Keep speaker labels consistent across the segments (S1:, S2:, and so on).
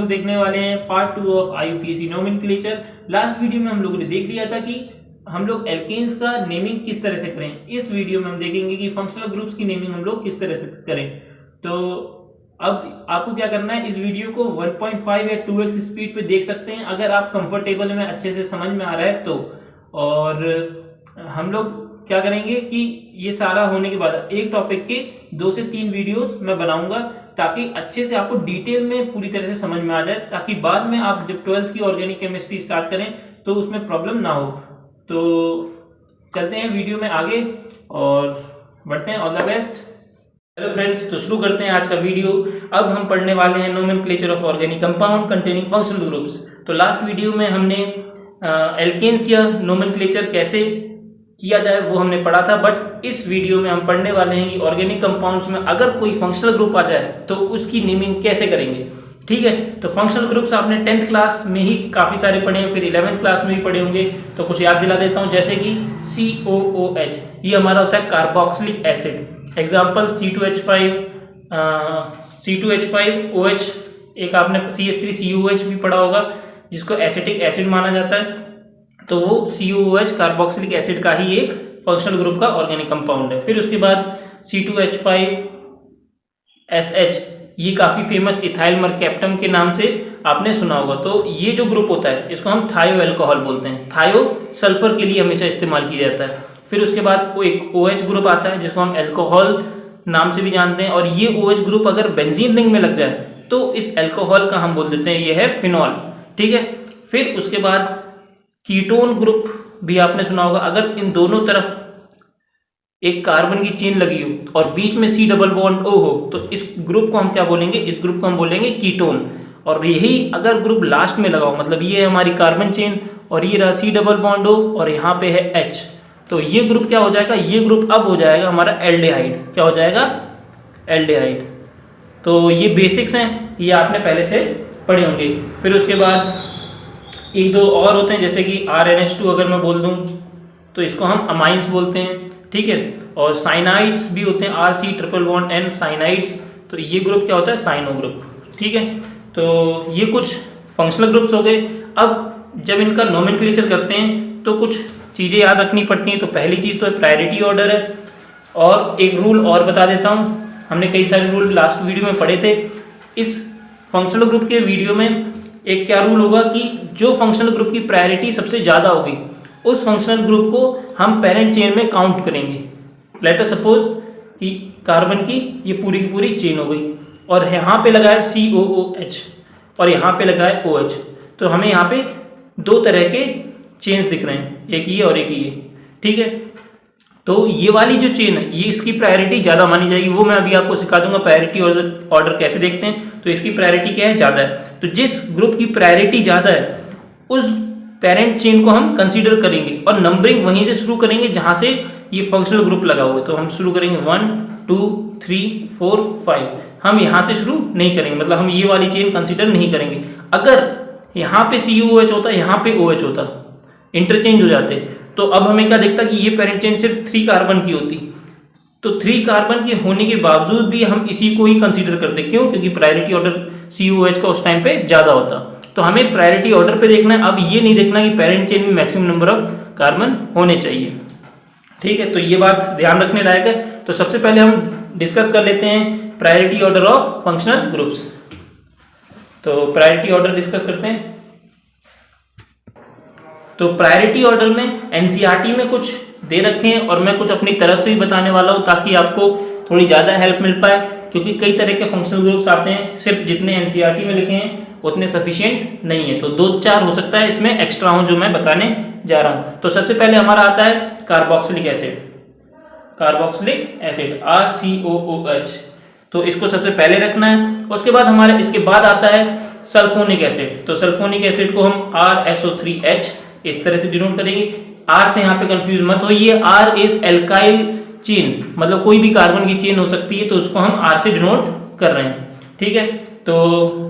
S1: लोग देखने वाले हैं part 2 of IUPAC nomenclature. Last video में हम लोगों ने देख लिया था कि हम लोग एल्केन्स का नेमिंग किस तरह से करें। इस वीडियो में हम देखेंगे कि फंक्शनल ग्रुप्स की नेमिंग हम लोग किस तरह से करें। तो अब आपको क्या करना है, इस वीडियो को 1.5 या 2x स्पीड पे देख सकते हैं अगर आप कंफर्टेबल में अच्छे से समझ में आ रहा है तो। और हम लोग क्या करेंगे कि ये सारा होने के बाद एक टॉपिक के 2 से 3 वीडियोस मैं बनाऊंगा ताकि अच्छे से आपको डिटेल में पूरी तरह से समझ में आ जाए, ताकि बाद में आप जब 12th की ऑर्गेनिक केमिस्ट्री स्टार्ट करें तो उसमें प्रॉब्लम ना हो। तो चलते हैं वीडियो में आगे और बढ़ते हैं। All the best. Hello friends, तो शुरू करते हैं आज का वीडियो। अब हम पढ़ने वाले हैं nomenclature of organic compound containing functional groups. तो लास्ट वीडियो में हमने एल्केन्स या नोमेनक्लेचर कैसे किया जाए वो हमने पढ़ा था, बट इस वीडियो में हम पढ़ने वाले हैं कि ऑर्गेनिक कंपाउंड्स में अगर कोई फंक्शनल ग्रुप आ जाए तो उसकी नेमिंग कैसे करेंगे। ठीक है, तो फंक्शनल ग्रुप्स आपने 10th क्लास में ही काफ़ी सारे पढ़े हैं, फिर 11th क्लास में भी पढ़े होंगे, तो कुछ याद दिला देता हूँ। जैसे कि COOH ये हमारा होता है कार्बोक्सिलिक एसिड। एग्जाम्पल C2H5OH, एक आपने CH3COOH भी पढ़ा होगा जिसको एसिटिक एसिड माना जाता है, तो वो COOH कार्बोक्सिलिक एसिड का ही एक फंक्शनल ग्रुप का ऑर्गेनिक कंपाउंड है। फिर उसके बाद C2H5SH ये काफ़ी फेमस इथाइल मरकैप्टम के नाम से आपने सुना होगा। तो ये जो ग्रुप होता है इसको हम थायो अल्कोहल बोलते हैं। थायो सल्फर के लिए हमेशा इस्तेमाल किया जाता है। फिर उसके बाद वो एक OH ग्रुप आता है जिसको हम अल्कोहल नाम से भी जानते हैं, और ये OH ग्रुप अगर बेंजीन रिंग में लग जाए तो इस अल्कोहल का हम बोल देते हैं ये है फिनॉल। ठीक है, फिर उसके बाद कीटोन ग्रुप भी आपने सुना होगा। अगर इन दोनों तरफ एक कार्बन की चेन लगी हो और बीच में C डबल बॉन्ड O हो तो इस ग्रुप को हम क्या बोलेंगे, इस ग्रुप को हम बोलेंगे कीटोन। और यही अगर ग्रुप लास्ट में लगाओ, मतलब ये है हमारी कार्बन चेन और ये रहा C डबल बॉन्ड O और यहाँ पे है H, तो ये ग्रुप क्या हो जाएगा, ये ग्रुप अब हो जाएगा हमारा एल्डिहाइड। क्या हो जाएगा, एल्डिहाइड। तो ये बेसिक्स हैं, ये आपने पहले से पढ़े होंगे। फिर उसके बाद एक दो और होते हैं, जैसे कि RNH2 अगर मैं बोल दूं तो इसको हम अमाइंस बोलते हैं। ठीक है, और साइनाइड्स भी होते हैं, RC triple bond N cyanides, तो ये ग्रुप क्या होता है, साइनो ग्रुप। ठीक है, तो ये कुछ फंक्शनल ग्रुप्स हो गए। अब जब इनका नोमेनक्लेचर करते हैं तो कुछ चीज़ें याद रखनी पड़ती हैं। तो पहली चीज़ तो प्रायोरिटी ऑर्डर है, और एक रूल और बता देता हूँ, हमने कई सारे रूल लास्ट वीडियो में पढ़े थे। इस फंक्शनल ग्रुप के वीडियो में एक क्या रूल होगा कि जो फंक्शनल ग्रुप की प्रायोरिटी सबसे ज़्यादा होगी उस फंक्शनल ग्रुप को हम पेरेंट चेन में काउंट करेंगे। लेट अस सपोज कि कार्बन की ये पूरी की पूरी चेन हो गई और यहाँ पे लगा है COOH और यहाँ पे लगा है OH, तो हमें यहाँ पे दो तरह के चेन्स दिख रहे हैं, एक ये और एक ये। ठीक है, तो ये वाली जो चेन है ये इसकी प्रायोरिटी ज़्यादा मानी जाएगी, वो मैं अभी आपको सिखा दूंगा प्रायोरिटी ऑर्डर कैसे देखते हैं। तो इसकी प्रायोरिटी क्या है, ज़्यादा है। तो जिस ग्रुप की प्रायोरिटी ज़्यादा है उस पेरेंट चेन को हम कंसीडर करेंगे और नंबरिंग वहीं से शुरू करेंगे जहाँ से ये फंक्शनल ग्रुप लगा हुआ है। तो हम शुरू करेंगे 1 2 3 4 5, हम यहाँ से शुरू नहीं करेंगे, मतलब हम ये वाली चेन कंसीडर नहीं करेंगे। अगर यहाँ पे COOH होता, यहाँ पे OH होता, इंटरचेंज हो जाते, तो अब हमें क्या दिखता कि ये पेरेंट चेन सिर्फ 3 कार्बन की होती, तो 3 कार्बन के होने के बावजूद भी हम इसी को ही कंसीडर करते। क्यों, क्योंकि प्रायोरिटी ऑर्डर COOH का उस टाइम पे ज़्यादा होता। तो हमें प्रायोरिटी ऑर्डर पे देखना है, अब ये नहीं देखना कि पेरेंट चेन में मैक्सिमम नंबर ऑफ कार्बन होने चाहिए। ठीक है, तो ये बात ध्यान रखने लायक है। तो सबसे पहले हम डिस्कस कर लेते हैं priority order of functional groups. तो प्रायोरिटी ऑर्डर डिस्कस करते हैं। तो प्रायोरिटी ऑर्डर में NCERT में कुछ दे रखे हैं और मैं कुछ अपनी तरफ से भी बताने वाला हूँ ताकि आपको थोड़ी ज़्यादा हेल्प मिल पाए, क्योंकि कई तरह के फंक्शनल ग्रुप्स आते हैं, सिर्फ जितने NCERT में लिखे हैं उतने सफिशिएंट नहीं है, तो 2-4 हो सकता है इसमें एक्स्ट्रा हो जो मैं बताने जा रहा हूँ। तो सबसे पहले हमारा आता है carboxylic acid. Carboxylic acid RCOOH, तो इसको सबसे पहले रखना है। उसके बाद हमारे इसके बाद आता है सल्फोनिक एसिड। तो सल्फोनिक एसिड को हम RSO3H इस तरह से डिनोट करेंगे। R से यहाँ पे कंफ्यूज मत होइए, R इज एल्काइल चेन, मतलब कोई भी कार्बन की चेन हो सकती है, तो उसको हम R से डिनोट कर रहे हैं। ठीक है, तो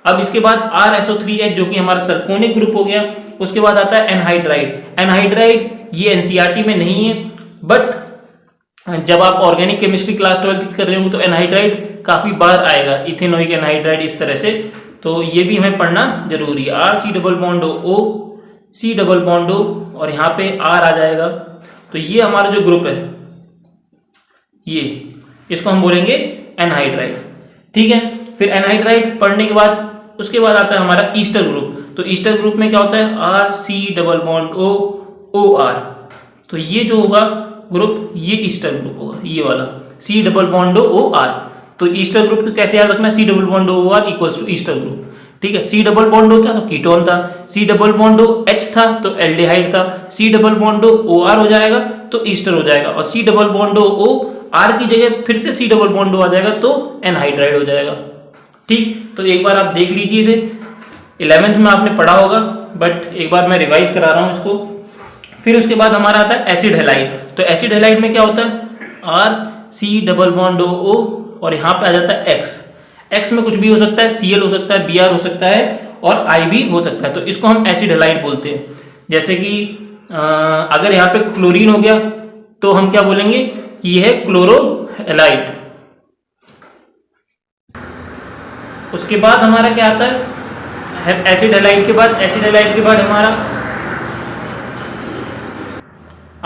S1: अब इसके बाद RSO3H जो कि हमारा सल्फोनिक ग्रुप हो गया। उसके बाद आता है एनहाइड्राइड। एनहाइड्राइड ये NCERT में नहीं है, बट जब आप ऑर्गेनिक केमिस्ट्री क्लास 12 कर रहे होंगे तो एनहाइड्राइड काफ़ी बार आएगा, इथेनोइक एनहाइड्राइड इस तरह से, तो ये भी हमें पढ़ना जरूरी है। R C double bond O, C double bond O, और यहाँ पे आर आ जाएगा। तो ये हमारा जो ग्रुप है ये, इसको हम बोलेंगे एनहाइड्राइड। ठीक है, फिर एनहाइड्राइड पढ़ने के बाद उसके बाद आता है हमारा ईस्टर ग्रुप। तो ईस्टर ग्रुप में क्या होता है, R C double bond O, O R. तो ये जो होगा ग्रुप, ये ईस्टर ग्रुप होगा, ये वाला C double bond O R. तो ईस्टर ग्रुप को कैसे याद रखना, C double bond O R equals to ester group. ठीक है, सी डबल बॉन्ड ओ था तो कीटोन था, C double bond O H था तो एल्डिहाइड था, C double bond O R हो जाएगा तो ईस्टर हो जाएगा, और C double bond O R की जगह फिर से सी डबल बॉन्ड ओ आ जाएगा तो एनहाइड्राइड हो जाएगा। ठीक, तो एक बार आप देख लीजिए इसे, 11th में आपने पढ़ा होगा, बट एक बार मैं रिवाइज करा रहा हूँ इसको। फिर उसके बाद हमारा आता है एसिड हैलाइड। तो एसिड हैलाइड में क्या होता है, R C double bond O, और यहाँ पे आ जाता है एक्स। एक्स में कुछ भी हो सकता है, Cl हो सकता है, Br हो सकता है, और I भी हो सकता है। तो इसको हम एसिड हैलाइड बोलते हैं। जैसे कि अगर यहाँ पे क्लोरीन हो गया तो हम क्या बोलेंगे कि यह है क्लोरो हैलाइड। उसके बाद हमारा क्या आता है, एसिड हैलाइड के बाद, एसिड हैलाइड के बाद हमारा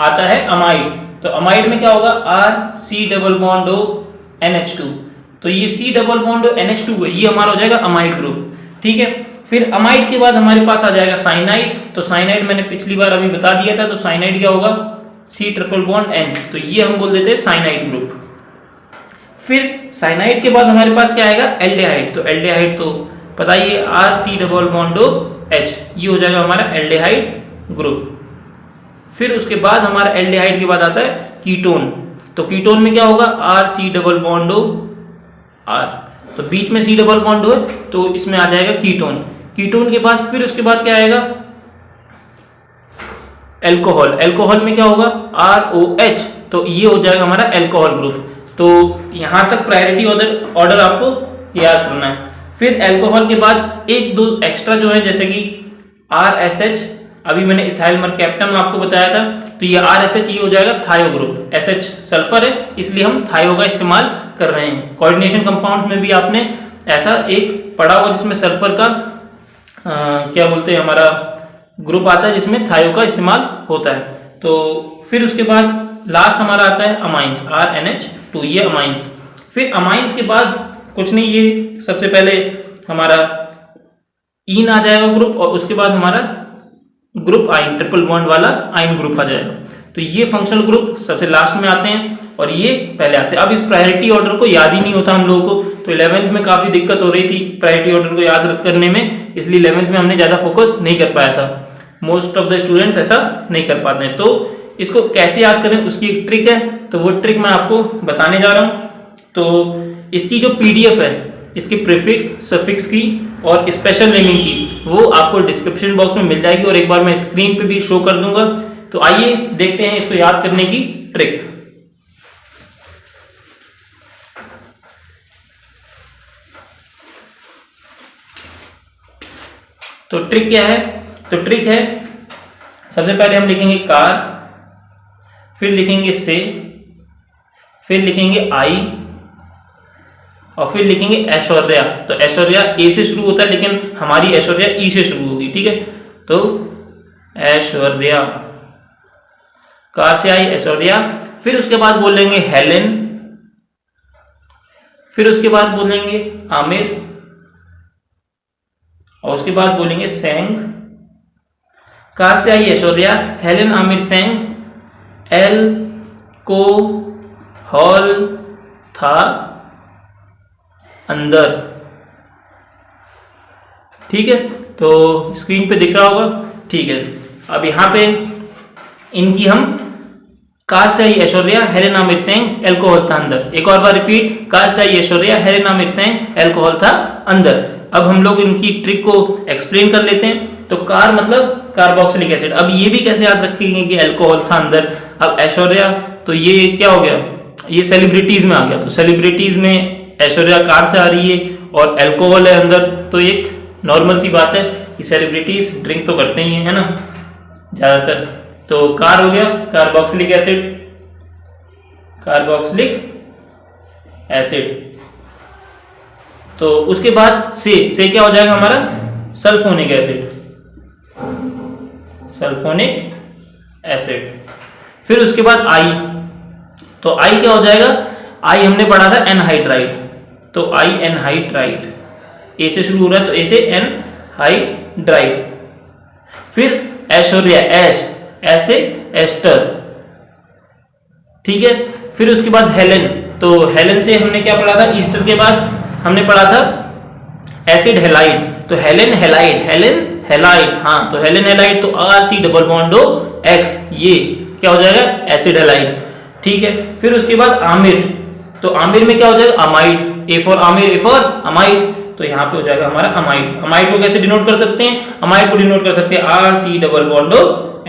S1: आता है अमाइड। तो अमाइड में क्या होगा, R C double bond O NH2। तो ये सी डबल बॉन्ड NH2 है, ये हमारा हो जाएगा अमाइड ग्रुप। ठीक है, फिर अमाइड के बाद हमारे पास आ जाएगा साइनाइड। तो साइनाइड मैंने पिछली बार अभी बता दिया था, तो साइनाइड क्या होगा, सी ट्रिपल बॉन्ड N। तो ये हम बोल देते हैं साइनाइड ग्रुप। फिर साइनाइड के बाद हमारे पास क्या आएगा, एल्डिहाइड। तो एल्डिहाइड तो पता ही है, R C double bond H, ये हो जाएगा हमारा एल्डिहाइड ग्रुप। फिर उसके बाद हमारा एल्डिहाइड के बाद आता है कीटोन। तो कीटोन में क्या होगा, R C double bond R. तो बीच में सी डबल बॉन्ड है तो इसमें आ जाएगा कीटोन। कीटोन के बाद फिर उसके बाद क्या आएगा, एल्कोहल। एल्कोहल में क्या होगा, ROH। तो ये हो जाएगा हमारा एल्कोहल ग्रुप। तो यहां तक प्रायोरिटी ऑर्डर आपको याद करना है। फिर एल्कोहल के बाद एक दो एक्स्ट्रा जो है, जैसे कि RSH, अभी मैंने इथाइल मरकैप्टम आपको बताया था, तो ये RSH ये हो जाएगा थायो ग्रुप। SH सल्फर है, इसलिए हम थायो का इस्तेमाल कर रहे हैं। कोऑर्डिनेशन कंपाउंड्स में भी आपने ऐसा एक पढ़ा होगा जिसमें सल्फर का क्या बोलते हैं, हमारा ग्रुप आता है जिसमें थायो का इस्तेमाल होता है। तो फिर उसके बाद लास्ट हमारा आता है अमाइंस, RNH2, ये अमाइंस। फिर अमाइंस के बाद कुछ नहीं, ये सबसे पहले हमारा ईन आ जाएगा ग्रुप, और उसके बाद हमारा ग्रुप आइन, ट्रिपल बॉन्ड वाला आइन ग्रुप आ जाएगा। तो ये फंक्शनल ग्रुप सबसे लास्ट में आते हैं और ये पहले आते हैं। अब इस प्रायोरिटी ऑर्डर को याद ही नहीं होता हम लोगों को, तो 11th में काफी दिक्कत हो रही थी प्रायोरिटी ऑर्डर को याद करने में, इसलिए 11th में हमने ज्यादा फोकस नहीं कर पाया था। मोस्ट ऑफ द स्टूडेंट्स ऐसा नहीं कर पाते हैं। तो इसको कैसे याद करें उसकी एक ट्रिक है, तो वो ट्रिक मैं आपको बताने जा रहा हूँ। तो इसकी जो PDF है, इसकी प्रीफिक्स, सफिक्स की और स्पेशल नेमिंग की, वो आपको डिस्क्रिप्शन बॉक्स में मिल जाएगी, और एक बार मैं स्क्रीन पे भी शो कर दूंगा। तो आइए देखते हैं इसको याद करने की ट्रिक। तो ट्रिक क्या है, तो ट्रिक है, सबसे पहले हम लिखेंगे कार, फिर लिखेंगे से, फिर लिखेंगे आई, और फिर लिखेंगे ऐश्वर्या। तो ऐश्वर्या ए से शुरू होता है, लेकिन हमारी ऐश्वर्या ई से शुरू होगी। ठीक है, तो ऐश्वर्या, कार से आई ऐश्वर्या। फिर उसके बाद बोलेंगे हेलेन, फिर उसके बाद बोलेंगे आमिर, और उसके बाद बोलेंगे सेंग। कार से आई ऐश्वर्या, हेलेन, आमिर, सेंग, एल को हॉल था अंदर। ठीक है, तो स्क्रीन पे दिख रहा होगा। ठीक है, अब यहां पे इनकी हम कार से आई ऐश्वर्या, हेलेन, आमिर, सेंग, एल्कोहल था अंदर। एक और बार रिपीट, कार से आई ऐश्वर्या, हेलेन, आमिर, सेंग, एल्कोहल था अंदर। अब हम लोग इनकी ट्रिक को एक्सप्लेन कर लेते हैं। तो कार मतलब कार्बोक्सिलिक एसिड। अब ये भी कैसे याद रखेंगे कि एल्कोहल था अंदर। अब ऐश्वर्या, तो ये क्या हो गया, ये सेलिब्रिटीज में आ गया। तो सेलिब्रिटीज में ऐश्वर्या कार से आ रही है और एल्कोहल है अंदर, तो एक नॉर्मल सी बात है कि सेलिब्रिटीज ड्रिंक तो करते ही है ना ज्यादातर। तो कार हो गया कार्बोक्सिलिक एसिड, कार्बोक्सिलिक एसिड। तो उसके बाद से क्या हो जाएगा हमारा, सल्फोनिक एसिड, सल्फोनिक एसिड। फिर उसके बाद आई, तो आई क्या हो जाएगा, आई हमने पढ़ा था एनहाइड्राइड, तो आई एनहाइड्राइड, ए से शुरू हो रहा है तो ए से एनहाइड्राइड। फिर ऐश्वर्या, ऐश से एस्टर, ठीक है। फिर उसके बाद हेलेन, तो हेलेन से हमने क्या पढ़ा था, ईस्टर के बाद हमने पढ़ा था एसिड हेलाइड, तो हेलेन हेलाइड, हेलेन हेलाइड, हाँ तो हेलेन हेलाइड, तो RC double bond O X, ये क्या हो जाएगा, एसिड हेलाइड, ठीक है। फिर उसके बाद आमिर, तो आमिर में क्या हो जाएगा, amide, A for Aamir, A for amide, तो यहाँ पे हो जाएगा हमारा अमाइड। अमाइड को कैसे डिनोट कर सकते हैं, अमाइड को डिनोट कर सकते हैं RC double bond O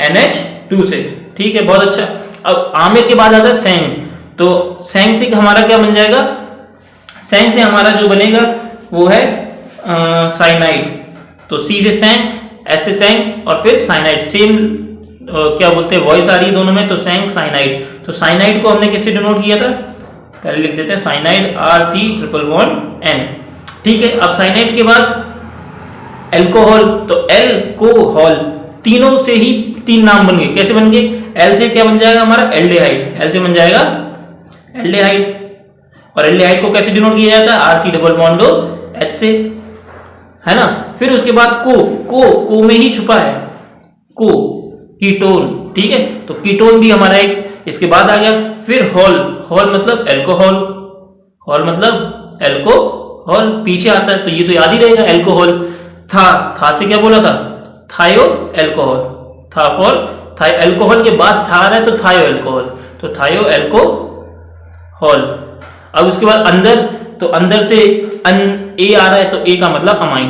S1: NH2 से, ठीक है, बहुत अच्छा। अब आमिर के बाद आता है सेंग, तो सेंग से हमारा क्या बन जाएगा, सेंग से हमारा जो बनेगा वो है साइनाइड, तो C से सेंग, S से सेंग और फिर साइनाइड, सेम क्या बोलते हैं वॉइस आ रही है दोनों में, तो सेंग साइनाइड। तो साइनाइड को हमने किससे डिनोट किया था, पहले लिख देते हैं cyanide RC triple bond N, ठीक है। अब साइनाइड के बाद एल्कोहल, तो एल्कोहल, तीनों से ही तीन नाम बन गए, कैसे बन गए, एल से क्या बन जाएगा हमारा, एल्डेहाइड, एल से बन जाएगा एल्डेहाइड, और एल्डेहाइड को कैसे डिनोट किया जाता है, RC double bond O H से, है ना। फिर उसके बाद को में ही छुपा है को, कीटोन, ठीक है, तो कीटोन भी हमारा एक इसके बाद आ गया। फिर हॉल, हॉल मतलब एल्कोहल, हॉल मतलब एल्कोहल पीछे आता है, तो ये तो याद ही रहेगा एल्कोहल। था से क्या बोला था, थायो एल्कोहल, था फॉर था, एल्कोहल के बाद था आ रहा है तो थायो एल्कोहल, तो थायो एल्कोहल। अब उसके बाद अंदर, तो अंदर से ए आ रहा है तो ए का मतलब अमाइन,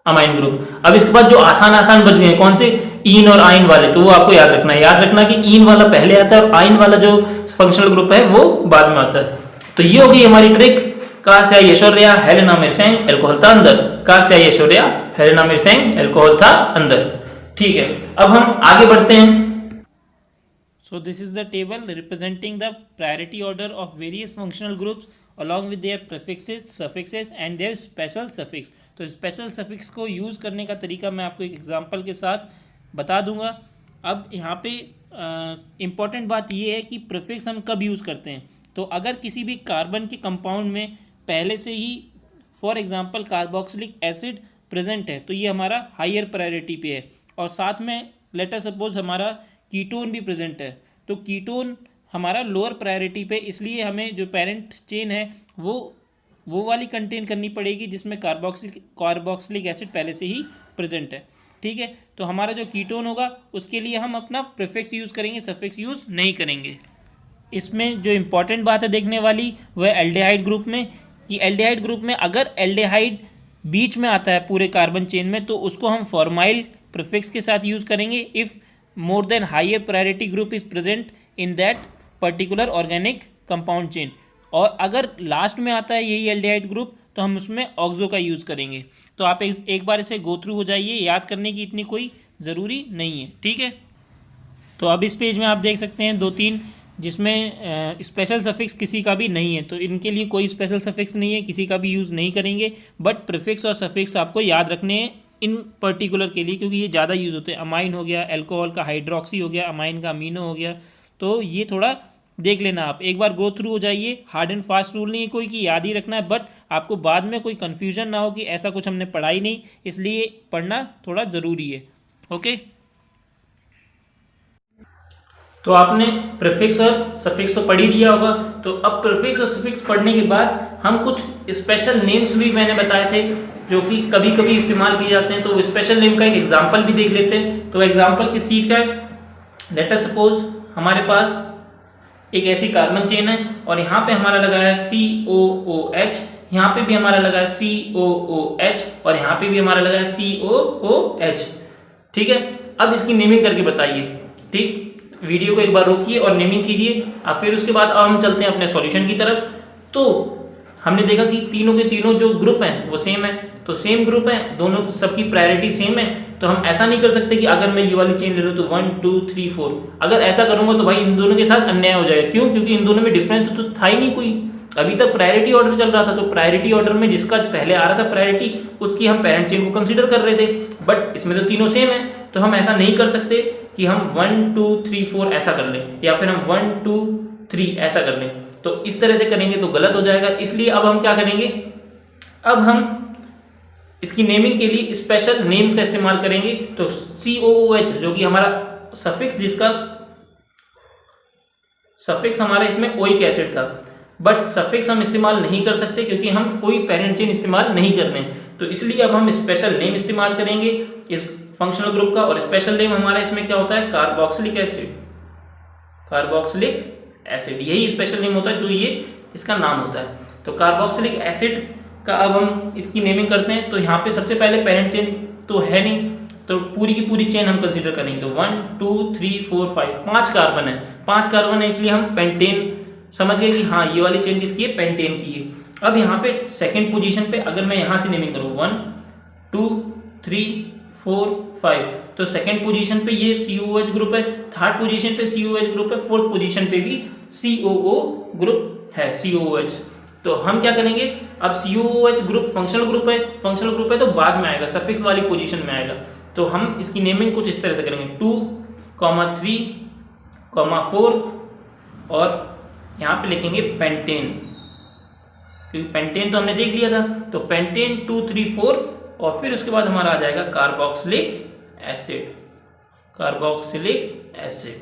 S1: अमाइन ग्रुप। अब इसके बाद जो आसान बच गए कौन से, ईन और आइन वाले, तो वो आपको याद रखना है, याद रखना कि ईन वाला पहले आता है और आइन वाला जो फंक्शनल ग्रुप है वो बाद में आता है। तो ये होगी हमारी ट्रिक, कहां से आई ऐश्वर्या, हेलेना मिर्सेंग, एल्कोहल था अंदर, कहां से आई ऐश्वर्या, हेलेना मिर्सेंग, एल्कोहल था अंदर, ठीक है। अब हम आगे बढ़ते हैं। So this is the table representing the priority order of various functional groups along with their prefixes, suffixes and their special suffix। तो special suffix को यूज़ करने का तरीका मैं आपको एक एग्जांपल के साथ बता दूंगा। अब यहाँ पे इम्पॉर्टेंट बात ये है कि प्रीफिक्स हम कब यूज़ करते हैं, तो अगर किसी भी कार्बन के कंपाउंड में पहले से ही for example carboxylic acid present है तो ये हमारा हायर प्रायोरिटी पे है, और साथ में लेट अस सपोज हमारा कीटोन भी प्रेजेंट है, तो कीटोन हमारा लोअर प्रायोरिटी पे, इसलिए हमें जो पेरेंट चेन है वो वाली कंटेन करनी पड़ेगी जिसमें कार्बोक्सिलिक एसिड पहले से ही प्रेजेंट है, ठीक है। तो हमारा जो कीटोन होगा उसके लिए हम अपना प्रीफिक्स यूज़ करेंगे, सफिक्स यूज़ नहीं करेंगे। इसमें जो इम्पॉर्टेंट बात है देखने वाली वह एल्डेहाइड ग्रुप में, कि एल्डेहाइड ग्रुप में अगर एल्डेहाइड बीच में आता है पूरे कार्बन चेन में तो उसको हम फॉर्माइल प्रीफिक्स के साथ यूज़ करेंगे if more than higher priority group is present in that particular organic compound chain, और अगर लास्ट में आता है यही एल्डेहाइड ग्रुप तो हम उसमें ऑक्सो का यूज़ करेंगे। तो आप एक बार इसे गो थ्रू हो जाइए, याद करने की इतनी कोई ज़रूरी नहीं है, ठीक है। तो अब इस पेज में आप देख सकते हैं 2-3 जिसमें स्पेशल सफिक्स किसी का भी नहीं है, तो इनके लिए कोई स्पेशल सफिक्स नहीं है, किसी का भी यूज़ नहीं करेंगे, बट प्रीफिक्स और सफिक्स आपको याद रखने हैं इन पर्टिकुलर के लिए क्योंकि ये ज़्यादा यूज़ होते हैं। अमाइन हो गया, एल्कोहल का हाइड्रोक्सी हो गया, अमाइन का अमीनो हो गया, तो ये थोड़ा देख लेना आप, एक बार गो थ्रू हो जाइए। हार्ड एंड फास्ट रूल नहीं है कोई कि याद ही रखना है, बट आपको बाद में कोई कन्फ्यूजन ना हो कि ऐसा कुछ हमने पढ़ा ही नहीं, इसलिए पढ़ना थोड़ा ज़रूरी है, ओके। तो आपने प्रीफिक्स और सफिक्स तो पढ़ ही दिया होगा, तो अब प्रीफिक्स और सफिक्स पढ़ने के बाद हम कुछ स्पेशल नेम्स भी मैंने बताए थे जो कि कभी कभी इस्तेमाल किए जाते हैं, तो स्पेशल नेम का एक एग्जाम्पल भी देख लेते हैं। तो एग्जाम्पल किस चीज़ का है, लेट अस सपोज हमारे पास एक ऐसी कार्बन चेन है और यहाँ पे हमारा लगा है COOH, यहाँ पे भी हमारा लगा है COOH और यहाँ पे भी हमारा लगा है COOH, ठीक है। अब इसकी नेमिंग करके बताइए, ठीक, वीडियो को एक बार रोकिए और नेमिंग कीजिए, अब फिर उसके बाद अब हम चलते हैं अपने सॉल्यूशन की तरफ। तो हमने देखा कि तीनों के तीनों जो ग्रुप हैं वो सेम है, तो सेम ग्रुप है, दोनों सबकी प्रायोरिटी सेम है, तो हम ऐसा नहीं कर सकते कि अगर मैं ये वाली चेन ले लूँ तो 1 2 3 4, अगर ऐसा करूंगा तो भाई इन दोनों के साथ अन्याय हो जाएगा। क्यों? क्योंकि इन दोनों में डिफरेंस तो था ही नहीं कोई, अभी तक प्रायोरिटी ऑर्डर चल रहा था, तो प्रायोरिटी ऑर्डर में जिसका पहले आ रहा था प्रायोरिटी उसकी हम पेरेंट चेन को कंसीडर कर रहे थे, बट इसमें तो तीनों सेम है, तो हम ऐसा नहीं कर सकते कि हम 1 2 3 4 ऐसा कर लें या फिर हम 1 2 3 ऐसा कर लें, तो इस तरह से करेंगे तो गलत हो जाएगा। इसलिए अब हम क्या करेंगे, अब हम इसकी नेमिंग के लिए स्पेशल नेम्स का इस्तेमाल करेंगे। तो COOH जो कि हमारा सफिक्स, जिसका सफिक्स हमारा इसमें ओइक एसिड था, बट सफिक्स हम इस्तेमाल नहीं कर सकते क्योंकि हम कोई पेरेंट चेन इस्तेमाल नहीं कर रहे हैं, तो इसलिए अब हम स्पेशल नेम इस्तेमाल करेंगे इस फंक्शनल ग्रुप का। और स्पेशल नेम हमारा इसमें क्या होता है, कार्बोक्सिलिक एसिड, कार्बोक्सिलिक एसिड, यही स्पेशल नेम होता है जो ये इसका नाम होता है। तो कार्बोक्सिलिक एसिड का अब हम इसकी नेमिंग करते हैं। तो यहाँ पे सबसे पहले पेरेंट चेन तो है नहीं, तो पूरी की पूरी चेन हम कंसीडर करेंगे, तो 1 2 3 4 5 5 कार्बन है, 5 कार्बन है, इसलिए हम पेंटेन समझ गए कि हाँ ये वाली चेन किसकी है, पेंटेन की है। अब यहाँ पे सेकंड पोजीशन पे अगर मैं यहाँ से नेमिंग करूँ 1 2 3 4 5, तो सेकंड पोजीशन पे ये COOH ग्रुप है, थर्ड पोजीशन पे COOH ग्रुप है, फोर्थ पोजीशन पे भी COO ग्रुप है, COOH। तो हम क्या करेंगे, अब COOH ग्रुप फंक्शनल ग्रुप है, फंक्शनल ग्रुप है तो बाद में आएगा, सफिक्स वाली पोजीशन में आएगा, तो हम इसकी नेमिंग कुछ इस तरह से करेंगे 2 3 4 और यहाँ पे लिखेंगे पेंटेन, क्योंकि पेंटेन तो हमने देख लिया था, तो पेंटेन 2 3 4 और फिर उसके बाद हमारा आ जाएगा कार्बोक्सिलिक एसिड, कार्बोक्सिलिक एसिड।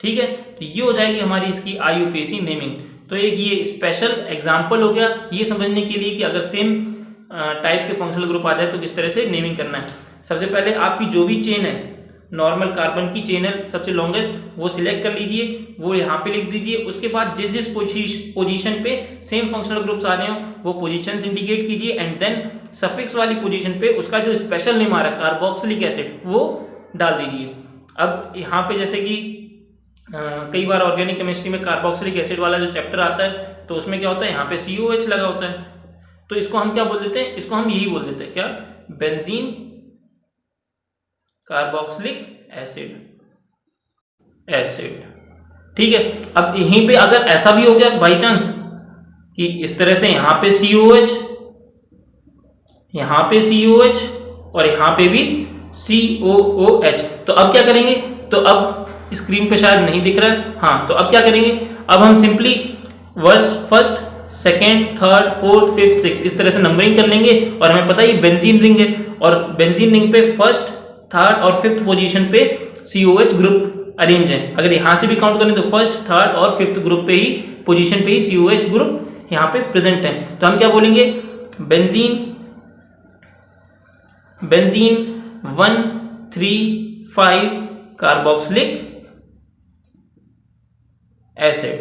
S1: ठीक है, तो ये हो जाएगी हमारी इसकी IUPAC नेमिंग। तो एक ये स्पेशल एग्जांपल हो गया ये समझने के लिए कि अगर सेम टाइप के फंक्शनल ग्रुप आ जाए तो किस तरह से नेमिंग करना है। सबसे पहले आपकी जो भी चेन है, नॉर्मल कार्बन की चेन है सबसे लॉन्गेस्ट, वो सिलेक्ट कर लीजिए, वो यहाँ पे लिख दीजिए। उसके बाद जिस जिस पोजीशन पे सेम फंक्शनल ग्रुप्स आ रहे हो वो पोजीशंस इंडिकेट कीजिए, एंड देन सफिक्स वाली पोजीशन पे उसका जो स्पेशल नेम आ रहा है कार्बोक्सिलिक एसिड वो डाल दीजिए। अब यहाँ पे जैसे कि कई बार ऑर्गेनिक केमिस्ट्री में कार्बोक्सिलिक एसिड वाला जो चैप्टर आता है तो उसमें क्या होता है, यहाँ पे COH लगा होता है, तो इसको हम क्या बोल देते हैं, इसको हम यही बोल देते हैं क्या, बेंजीन कार्बोक्सिलिक एसिड। ठीक है, अब यहीं पे अगर ऐसा भी हो गया बाई चांस कि इस तरह से यहाँ पे COH, यहाँ पे COH और यहाँ पे भी COOH, तो अब क्या करेंगे, तो अब स्क्रीन पे शायद नहीं दिख रहा है, हाँ, तो अब क्या करेंगे, अब हम simply first second third fourth fifth six इस तरह से नंबरिंग कर लेंगे, और हमें पता है ये बेंजीन रिंग है, और बेंजीन रिंग पे फर्स्ट थर्ड और फिफ्थ पोजीशन पे COH ग्रुप अरेंज है। अगर यहाँ से भी काउंट करें तो फर्स्ट थर्ड और फिफ्थ ग्रुप पे ही पोजीशन पे ही COH ग्रुप यहाँ पे प्रेजेंट है। तो हम क्या बोलेंगे, बेंजीन 1 3 5 कार्बोक्सिलिक एसिड।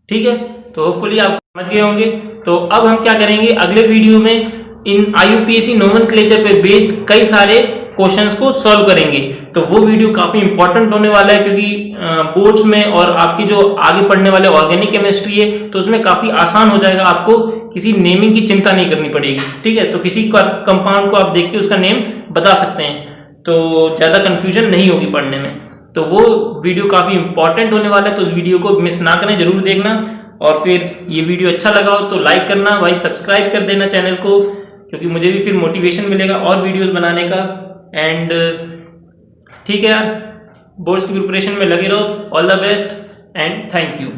S1: ठीक है, तो होपफुली आप समझ गए होंगे। तो अब हम क्या करेंगे, अगले वीडियो में इन IUPAC नोमेनक्लेचर पे बेस्ड कई सारे क्वेश्चंस को सॉल्व करेंगे। तो वो वीडियो काफी इंपॉर्टेंट होने वाला है, क्योंकि बोर्ड्स में और आपकी जो आगे पढ़ने वाले ऑर्गेनिक केमिस्ट्री है तो उसमें काफी आसान हो जाएगा, आपको किसी नेमिंग की चिंता नहीं करनी पड़ेगी। ठीक है, तो किसी कंपाउंड को आप देख के उसका नेम बता सकते हैं, तो ज्यादा कंफ्यूजन नहीं होगी पढ़ने में। तो वो वीडियो काफी इंपॉर्टेंट होने वाला है, तो उस वीडियो को मिस ना करें, जरूर देखना। और फिर ये वीडियो अच्छा लगा हो तो लाइक करना भाई, सब्सक्राइब कर देना चैनल को, क्योंकि मुझे भी फिर मोटिवेशन मिलेगा और वीडियोस बनाने का। एंड ठीक है यार, बोर्ड्स की प्रिपरेशन में लगे रहो। All the best and thank you.